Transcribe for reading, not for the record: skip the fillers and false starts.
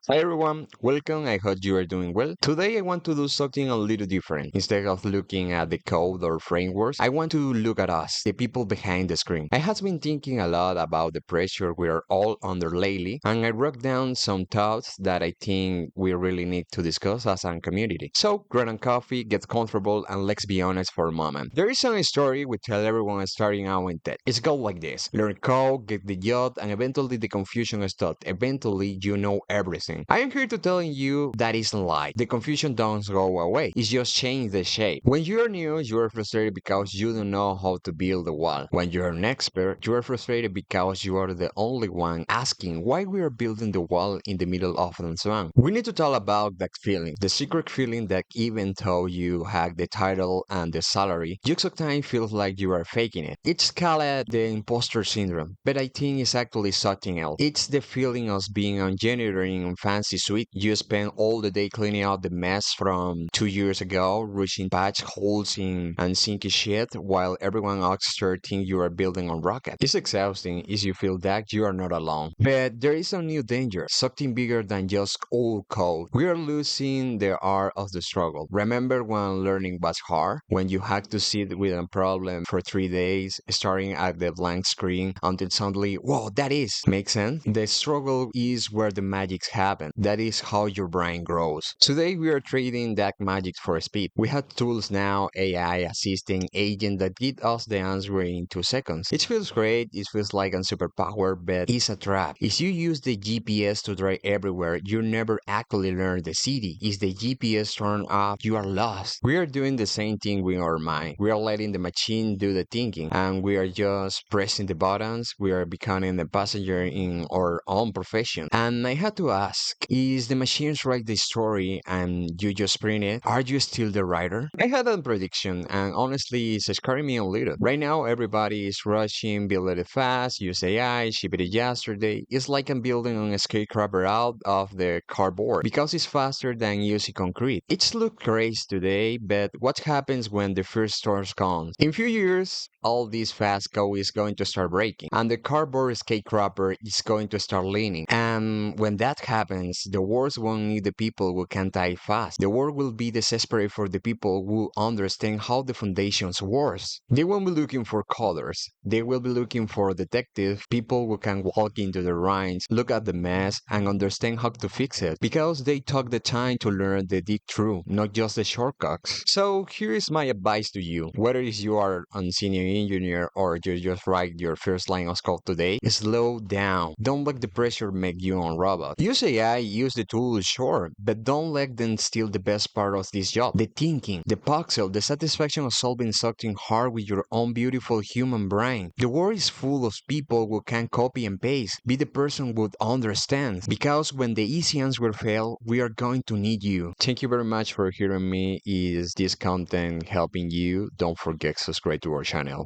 Hi everyone, welcome. I hope you are doing well. Today I want to do something a little different. Instead of looking at the code or frameworks, I want to look at us, the people behind the screen. I have been thinking a lot about the pressure we are all under lately, and I wrote down some thoughts that I think we really need to discuss as a community. So grab a coffee, get comfortable, and let's be honest for a moment. There is a story we tell everyone starting out in tech. It's go like this: learn code, get the job, and eventually the confusion stops. Eventually you know everything. I am here to tell you that isn't a lie. The confusion don't go away. It's just change the shape. When you are new, you are frustrated because you don't know how to build a wall. When you are an expert, you are frustrated because you are the only one asking why we are building the wall in the middle of the swan. We need to talk about that feeling, the secret feeling that even though you have the title and the salary, you sometimes feel like you are faking it. It's called the imposter syndrome, but I think it's actually something else. It's the feeling of being on engineering and fancy suite. You spend all the day cleaning out the mess from 2 years ago, rushing patch holes in and sinking shit, while everyone else there thinks you are building a rocket. It's exhausting if you feel that you are not alone. But there is a new danger, something bigger than just old code. We are losing the art of the struggle. Remember when learning was hard? When you had to sit with a problem for 3 days, staring at the blank screen until suddenly, whoa, that is. Makes sense? The struggle is where the magic happens. That is how your brain grows. Today we are trading that magic for speed. We have tools now, AI assisting agent that give us the answer in 2 seconds. It feels great, it feels like a superpower, but it's a trap. If you use the GPS to drive everywhere, you never actually learn the city. If the GPS turn off, you are lost. We are doing the same thing with our mind. We are letting the machine do the thinking, and we are just pressing the buttons. We are becoming a passenger in our own profession. And I had to ask, is the machines write the story and you just print it? Are you still the writer? I had a prediction, and honestly, it's scaring me a little. Right now, everybody is rushing, build it fast, use AI, ship it yesterday. It's like I'm building a skyscraper out of the cardboard because it's faster than using concrete. It's look great today, but what happens when the first storms come? In few years, all this fast code is going to start breaking, and the cardboard skyscraper is going to start leaning. And when that happens, the world won't need the people who can type fast. The world will be desperate for the people who understand how the foundations works. They won't be looking for colors. They will be looking for detective people who can walk into the rhymes, look at the mess, and understand how to fix it. Because they took the time to learn the deep truth, not just the shortcuts. So here is my advice to you. Whether you are a senior engineer or you just write your first line of code today, slow down. Don't let the pressure make you a robot. Use AI, use the tools, sure, but don't let them steal the best part of this job. The thinking, the pixel, the satisfaction of solving something hard with your own beautiful human brain. The world is full of people who can copy and paste. Be the person who understands. Because when the easy answer fail, we are going to need you. Thank you very much for hearing me. Is this content helping you? Don't forget to subscribe to our channel.